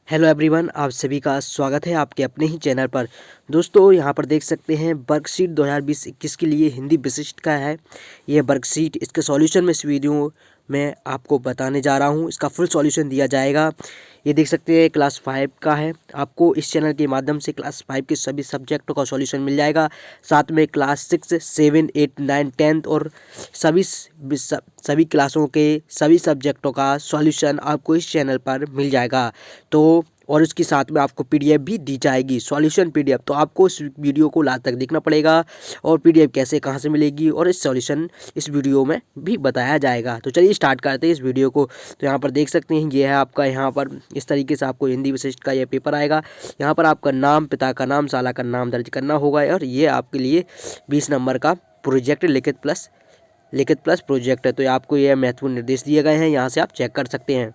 Hello everyone, आप सभी का स्वागत है आपके अपने ही चैनल पर। दोस्तों, यहाँ पर देख सकते हैं वर्कशीट 2020-21 के लिए हिंदी विशिष्ट का है ये वर्कशीट। इसके सॉल्यूशन में इस वीडियो में आपको बताने जा रहा हूँ। इसका फुल सॉल्यूशन दिया जाएगा। ये देख सकते हैं क्लास 5 का है। आपको इस चैनल के माध्यम से क्लास 5 के सभी सब्जेक्टों का सॉल्यूशन मिल जाएगा। साथ में क्लास 6, 7, 8, 9, 10 और सभी क्लासों के सभी सब्जेक्टों का सॉल्यूशन आपको इस चैनल पर मिल जाएगा। तो और इसके साथ में आपको पीडीएफ भी दी जाएगी, सॉल्यूशन पीडीएफ। तो आपको इस वीडियो को लास्ट तक देखना पड़ेगा और पीडीएफ कैसे कहाँ से मिलेगी और इस सॉल्यूशन इस वीडियो में भी बताया जाएगा। तो चलिए स्टार्ट करते हैं इस वीडियो को। तो यहाँ पर देख सकते हैं ये है आपका, यहाँ पर इस तरीके से आपको हिंदी विशिष्ट का ये पेपर आएगा। यहाँ पर आपका नाम, पिता का नाम, साला का नाम दर्ज करना होगा और ये आपके लिए 20 नंबर का प्रोजेक्ट लिखित प्लस प्रोजेक्ट है। तो आपको ये महत्वपूर्ण निर्देश दिए गए हैं, यहाँ से आप चेक कर सकते हैं।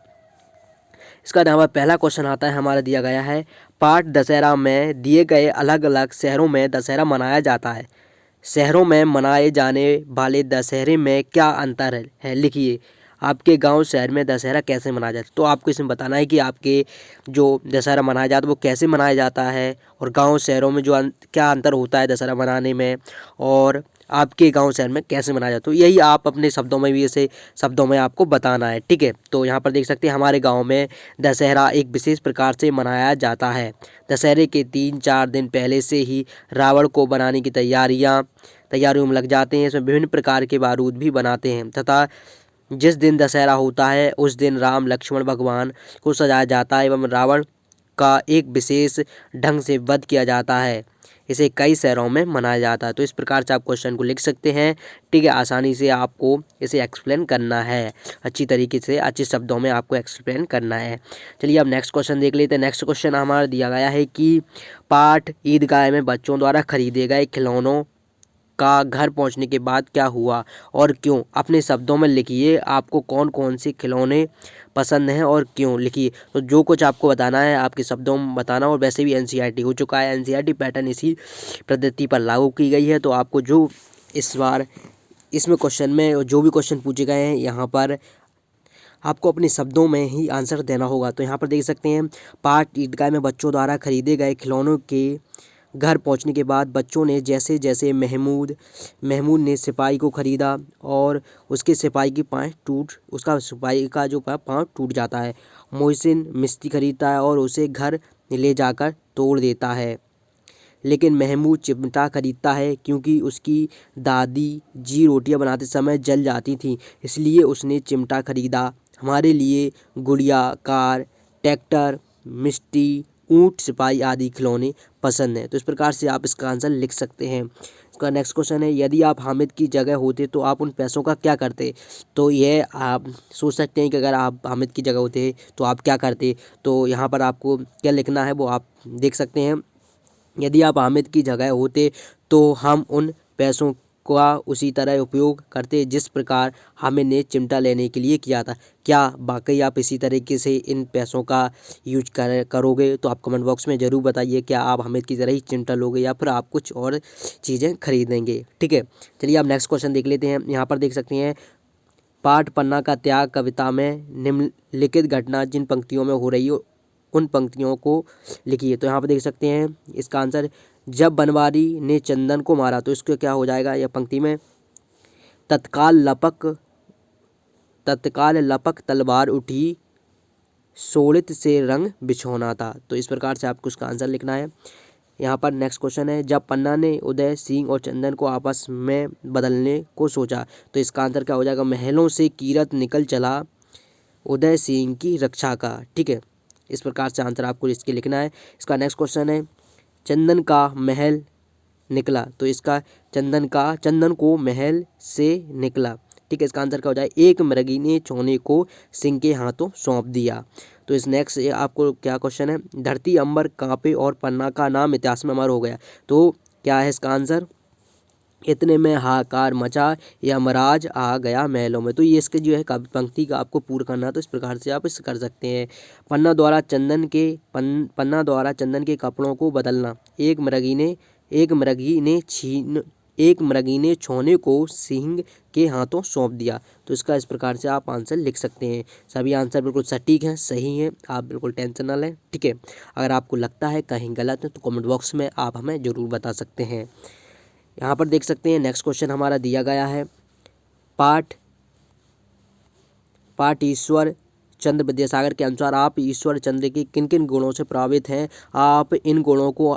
इसका हमारा पहला क्वेश्चन आता है, हमारा दिया गया है पाठ दशहरा में दिए गए अलग अलग शहरों में दशहरा मनाया जाता है। शहरों में मनाए जाने वाले दशहरे में क्या अंतर है, लिखिए। आपके गांव शहर में दशहरा कैसे मनाया जाता है। तो आपको इसमें बताना है कि आपके जो दशहरा मनाया जाता है वो कैसे मनाया जाता है और गांव शहरों में जो क्या अंतर होता है दशहरा मनाने में और आपके गांव शहर में कैसे मनाया जाता है। तो यही आप अपने शब्दों में भी ऐसे शब्दों में आपको बताना है, ठीक है। तो यहाँ पर देख सकते हैं हमारे गांव में दशहरा एक विशेष प्रकार से मनाया जाता है। दशहरे के 3-4 दिन पहले से ही रावण को बनाने की तैयारियों में लग जाते हैं। इसमें विभिन्न प्रकार के बारूद भी बनाते हैं तथा जिस दिन दशहरा होता है उस दिन राम लक्ष्मण भगवान को सजाया जाता है एवं रावण का एक विशेष ढंग से वध किया जाता है। इसे कई शहरों में मनाया जाता है। तो इस प्रकार से आप क्वेश्चन को लिख सकते हैं, ठीक है। आसानी से आपको इसे एक्सप्लेन करना है, अच्छी तरीके से अच्छे शब्दों में आपको एक्सप्लेन करना है। चलिए अब नेक्स्ट क्वेश्चन देख लेते हैं। नेक्स्ट क्वेश्चन हमारा दिया गया है कि पाठ ईदगाह में बच्चों द्वारा खरीदे गए खिलौनों का घर पहुंचने के बाद क्या हुआ और क्यों। अपने शब्दों में लिखिए, आपको कौन कौन से खिलौने पसंद हैं और क्यों, लिखिए। तो जो कुछ आपको बताना है आपके शब्दों में बताना। और वैसे भी एनसीईआरटी हो चुका है, एनसीईआरटी पैटर्न इसी पद्धति पर लागू की गई है। तो आपको जो इस बार इसमें क्वेश्चन में जो भी क्वेश्चन पूछे गए हैं यहाँ पर आपको अपने शब्दों में ही आंसर देना होगा। तो यहाँ पर देख सकते हैं पाठ ईदगाह में बच्चों द्वारा खरीदे गए खिलौनों के घर पहुंचने के बाद बच्चों ने जैसे जैसे महमूद ने सिपाही को खरीदा और उसका सिपाही का जो पाँव टूट जाता है। मोहसिन मिस्त्री खरीदता है और उसे घर ले जाकर तोड़ देता है, लेकिन महमूद चिमटा खरीदता है क्योंकि उसकी दादी जी रोटियां बनाते समय जल जाती थी, इसलिए उसने चिमटा खरीदा। हमारे लिए गुड़िया, कार, ट्रैक्टर, मिस्टी, ऊंट, सिपाही आदि खिलौने पसंद हैं। तो इस प्रकार से आप इसका आंसर लिख सकते हैं। इसका नेक्स्ट क्वेश्चन है, यदि आप हामिद की जगह होते तो आप उन पैसों का क्या करते। तो ये आप सोच सकते हैं कि अगर आप हामिद की जगह होते तो आप क्या करते। तो यहाँ पर आपको क्या लिखना है वो आप देख सकते हैं। यदि आप हामिद की जगह होते तो हम उन पैसों का उसी तरह उपयोग करते जिस प्रकार हामिद ने चिमटा लेने के लिए किया था। क्या वाकई आप इसी तरीके से इन पैसों का यूज करोगे। तो आप कमेंट बॉक्स में ज़रूर बताइए, क्या आप हामिद की तरह ही चिमटा लोगे या फिर आप कुछ और चीज़ें खरीदेंगे, ठीक है। चलिए आप नेक्स्ट क्वेश्चन देख लेते हैं। यहाँ पर देख सकते हैं पाठ पन्ना का त्याग कविता में निम्नलिखित घटना जिन पंक्तियों में हो रही हो उन पंक्तियों को लिखिए। तो यहाँ पर देख सकते हैं इसका आंसर, जब बनवारी ने चंदन को मारा। तो इसको क्या हो जाएगा यह पंक्ति में, तत्काल लपक तलवार उठी, शोणित से रंग बिछोना था। तो इस प्रकार से आपको उसका आंसर लिखना है। यहाँ पर नेक्स्ट क्वेश्चन है, जब पन्ना ने उदय सिंह और चंदन को आपस में बदलने को सोचा। तो इसका आंसर क्या हो जाएगा, महलों से कीरत निकल चला उदय सिंह की रक्षा का, ठीक है। इस प्रकार से आंसर आपको इसके लिखना है। इसका नेक्स्ट क्वेश्चन है, चंदन का महल निकला। तो इसका चंदन को महल से निकला, ठीक है। इसका आंसर क्या हो जाए, एक मृगी ने चौने को सिंह के हाथों सौंप दिया। तो इस नेक्स्ट आपको क्या क्वेश्चन है, धरती अंबर कांपे और पन्ना का नाम इतिहास में अमर हो गया। तो क्या है इसका आंसर, इतने में हाहाकार मचा, यमराज आ गया महलों में। तो ये इसके जो है पंक्ति का आपको पूर्ण करना है। तो इस प्रकार से आप इसे कर सकते हैं। पन्ना द्वारा चंदन के कपड़ों को बदलना। एक मृगी ने एक मृगी ने छौने को सिंह के हाथों सौंप दिया। तो इसका इस प्रकार से आप आंसर लिख सकते हैं। सभी आंसर बिल्कुल सटीक हैं, सही हैं, आप बिल्कुल टेंशन ना लें, ठीक है। अगर आपको लगता है कहीं गलत है तो कमेंट बॉक्स में आप हमें ज़रूर बता सकते हैं। यहाँ पर देख सकते हैं नेक्स्ट क्वेश्चन हमारा दिया गया है, पाठ ईश्वर चंद्र विद्यासागर के अनुसार आप ईश्वर चंद्र के किन किन गुणों से प्रभावित हैं, आप इन गुणों को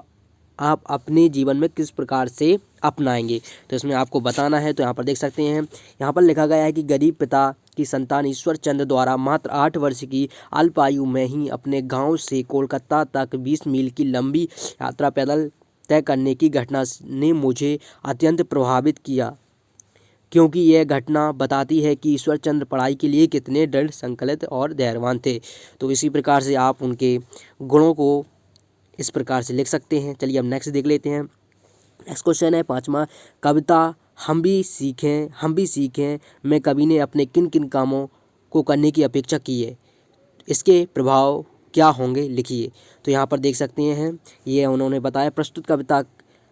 आप अपने जीवन में किस प्रकार से अपनाएंगे। तो इसमें आपको बताना है। तो यहाँ पर देख सकते हैं, यहाँ पर लिखा गया है कि गरीब पिता की संतान ईश्वर चंद्र द्वारा मात्र 8 वर्ष की अल्प आयु में ही अपने गांव से कोलकाता तक 20 मील की लंबी यात्रा पैदल तय करने की घटना ने मुझे अत्यंत प्रभावित किया, क्योंकि यह घटना बताती है कि ईश्वर चंद्र पढ़ाई के लिए कितने दृढ़ संकल्पित और धैर्यवान थे। तो इसी प्रकार से आप उनके गुणों को इस प्रकार से लिख सकते हैं। चलिए अब नेक्स्ट देख लेते हैं। नेक्स्ट क्वेश्चन है 5वां, कविता हम भी सीखें में कवि ने अपने किन किन कामों को करने की अपेक्षा की है, इसके प्रभाव क्या होंगे लिखिए। तो यहाँ पर देख सकते हैं, ये उन्होंने बताया। प्रस्तुत कविता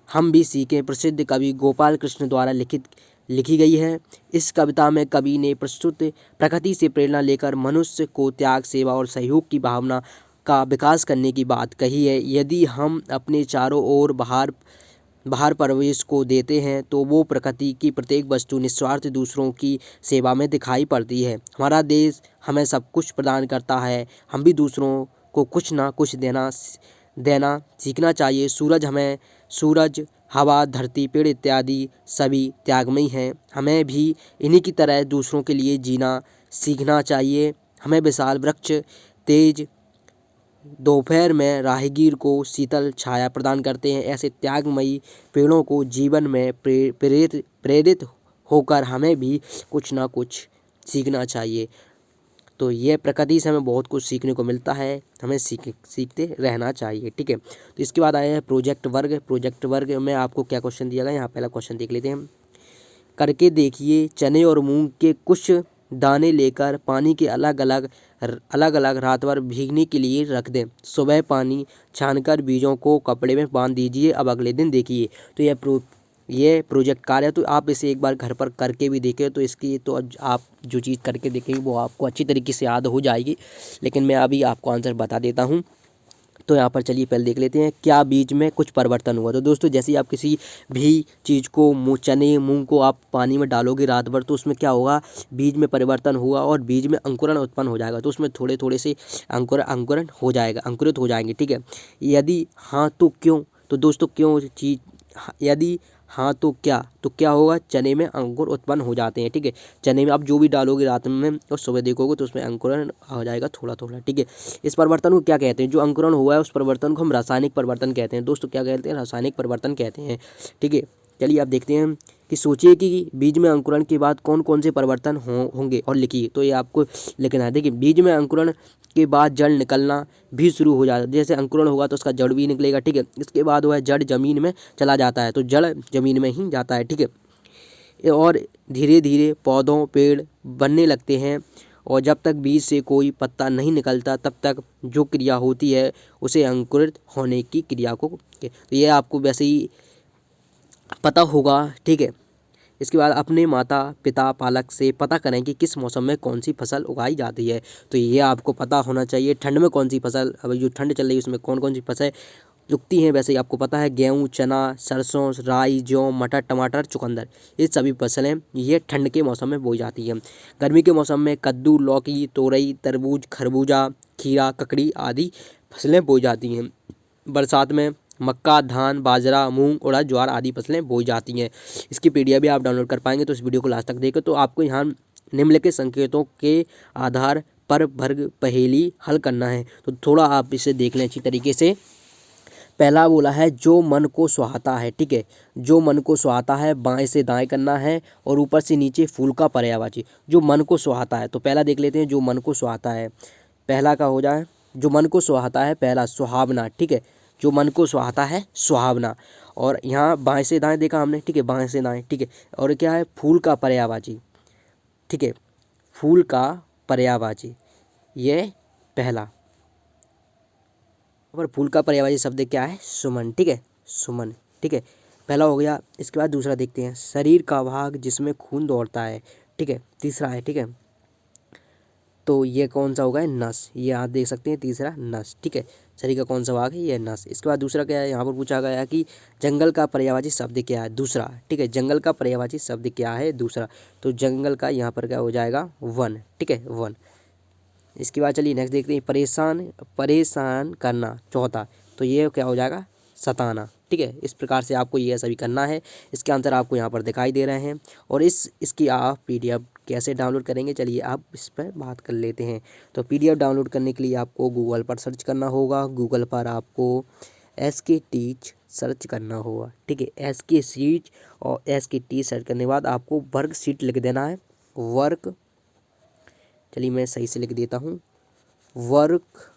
हम भी सीखें प्रसिद्ध कवि गोपाल कृष्ण द्वारा लिखी गई है। इस कविता में कवि ने प्रस्तुत प्रकृति से प्रेरणा लेकर मनुष्य को त्याग, सेवा और सहयोग की भावना का विकास करने की बात कही है। यदि हम अपने चारों ओर बाहर परिवेश को देते हैं तो वो प्रकृति की प्रत्येक वस्तु निस्वार्थ दूसरों की सेवा में दिखाई पड़ती है। हमारा देश हमें सब कुछ प्रदान करता है, हम भी दूसरों को कुछ ना कुछ देना सीखना चाहिए। सूरज, हवा, धरती, पेड़ इत्यादि सभी त्यागमयी हैं। हमें भी इन्हीं की तरह दूसरों के लिए जीना सीखना चाहिए। हमें विशाल वृक्ष तेज दोपहर में राहगीर को शीतल छाया प्रदान करते हैं। ऐसे त्यागमयी पेड़ों को जीवन में प्रेरित होकर हमें भी कुछ ना कुछ सीखना चाहिए। तो ये प्रकृति से हमें बहुत कुछ सीखने को मिलता है, हमें सीखते रहना चाहिए, ठीक है। तो इसके बाद आया है प्रोजेक्ट वर्ग में आपको क्या क्वेश्चन दिया गया, यहाँ पहला क्वेश्चन देख लेते हैं। करके देखिए, चने और मूंग के कुछ दाने लेकर पानी के अलग अलग रात भर भीगने के लिए रख दें। सुबह पानी छानकर बीजों को कपड़े में बांध दीजिए। अब अगले दिन देखिए। तो ये प्रोजेक्ट कार्य है, तो आप इसे एक बार घर पर करके भी देखें। तो इसकी तो आप जो चीज़ करके देखेंगे वो आपको अच्छी तरीके से याद हो जाएगी, लेकिन मैं अभी आपको आंसर बता देता हूँ। तो यहाँ पर चलिए पहले देख लेते हैं, क्या बीज में कुछ परिवर्तन हुआ। तो दोस्तों, जैसे आप किसी भी चीज़ को चने मूंग को आप पानी में डालोगे रात भर, तो उसमें क्या होगा, बीज में परिवर्तन हुआ और बीज में अंकुरण उत्पन्न हो जाएगा। तो उसमें थोड़े थोड़े से अंकुरण हो जाएगा, अंकुरित हो जाएंगे, ठीक है। यदि हाँ तो क्यों, तो दोस्तों क्यों चीज़, यदि हाँ तो क्या होगा, चने में अंकुर उत्पन्न हो जाते हैं, ठीक है। चने में आप जो भी डालोगे रात में और सुबह देखोगे तो उसमें अंकुरण हो जाएगा थोड़ा थोड़ा, ठीक है। इस परिवर्तन को क्या कहते हैं, जो अंकुरण हुआ है उस परिवर्तन को हम रासायनिक परिवर्तन कहते हैं। दोस्तों क्या कहते हैं, रासायनिक परिवर्तन कहते हैं, ठीक है। चलिए आप देखते हैं कि सोचिए कि बीज में अंकुरण के बाद कौन कौन से परिवर्तन होंगे और लिखिए। तो ये आपको लिखना है। देखिए, बीज में अंकुरण के बाद जड़ निकलना भी शुरू हो जाता है। जैसे अंकुरण होगा तो उसका जड़ भी निकलेगा, ठीक है। इसके बाद वह जड़ जमीन में चला जाता है, तो जड़ जमीन में ही जाता है, ठीक है। और धीरे धीरे पौधों पेड़ बनने लगते हैं, और जब तक बीज से कोई पत्ता नहीं निकलता तब तक जो क्रिया होती है उसे अंकुरित होने की क्रिया को, तो ये आपको वैसे ही पता होगा, ठीक है। इसके बाद अपने माता पिता पालक से पता करें कि किस मौसम में कौन सी फसल उगाई जाती है। तो ये आपको पता होना चाहिए, ठंड में कौन सी फसल, अभी जो ठंड चल रही है उसमें कौन कौन सी फसल उगती हैं। वैसे ही आपको पता है, गेहूँ, चना, सरसों, राई, जौ, मटर, टमाटर, चुकंदर, ये सभी फसलें ये ठंड के मौसम में बोई जाती हैं। गर्मी के मौसम में कद्दू, लौकी, तोरई, तरबूज, खरबूजा, खीरा, ककड़ी आदि फसलें बोई जाती हैं। बरसात में मक्का, धान, बाजरा, मूंग, उड़द, ज्वार आदि फसलें बोई जाती हैं। इसकी पीडीएफ भी आप डाउनलोड कर पाएंगे। तो इस वीडियो को लास्ट तक देखें। तो आपको यहाँ निम्नलिखित संकेतों के आधार पर वर्ग पहेली हल करना है। तो थोड़ा आप इसे देख लें अच्छी तरीके से। पहला बोला है जो मन को सुहाता है, ठीक है। जो मन को सुहाता है बाएं से दाएं करना है और ऊपर से नीचे फूल का पर्यायवाची। जो मन को सुहाता है, तो पहला देख लेते हैं, जो मन को सुहाता है। पहला का हो जाए, जो मन को सुहाता है, पहला सुहावना, ठीक है। जो मन को सुहाता है सुहावना, और यहाँ बाएं से दाएं देखा हमने, ठीक है, बाएं से दाएं, ठीक है। और क्या है, फूल का पर्यायवाची, ठीक है, फूल का पर्यायवाची, ये पहला। और फूल का पर्यायवाची शब्द क्या है, सुमन, ठीक है, सुमन, ठीक है। पहला हो गया। इसके बाद दूसरा देखते हैं, शरीर का भाग जिसमें खून दौड़ता है, ठीक है, तीसरा है, ठीक है। तो ये कौन सा होगा, नस, ये आप देख सकते हैं तीसरा नस, ठीक है। शरीर का कौन सा भाग है, ये नस। इसके बाद दूसरा क्या है, यहाँ पर पूछा गया है कि जंगल का पर्यायवाची शब्द क्या है, दूसरा, ठीक है, जंगल का पर्यायवाची शब्द क्या है, दूसरा। तो जंगल का यहाँ पर क्या हो जाएगा, वन, ठीक है, वन। इसके बाद चलिए नेक्स्ट देखते हैं, परेशान परेशान करना, चौथा। तो ये क्या हो जाएगा, सताना, ठीक है। इस प्रकार से आपको ये सभी करना है। इसके आंसर आपको यहाँ पर दिखाई दे रहे हैं। और इसकी आप PDF कैसे डाउनलोड करेंगे, चलिए आप इस पर बात कर लेते हैं। तो PDF डाउनलोड करने के लिए आपको गूगल पर सर्च करना होगा। गूगल पर आपको SK टीच सर्च करना होगा, ठीक है, SK टीच। और SK टीच सर्च करने के बाद आपको वर्कशीट लिख देना है, वर्क, चलिए मैं सही से लिख देता हूँ, वर्क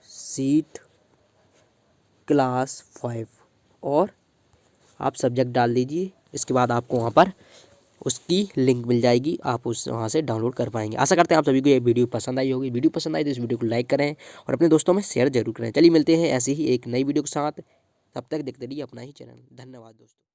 शीट क्लास 5, और आप सब्जेक्ट डाल दीजिए। इसके बाद आपको वहाँ पर उसकी लिंक मिल जाएगी, आप उस वहाँ से डाउनलोड कर पाएंगे। आशा करते हैं आप सभी को ये वीडियो पसंद आई होगी। वीडियो पसंद आई तो इस वीडियो को लाइक करें और अपने दोस्तों में शेयर जरूर करें। चलिए मिलते हैं ऐसे ही एक नई वीडियो के साथ, तब तक देखते रहिए अपना ही चैनल। धन्यवाद दोस्तों।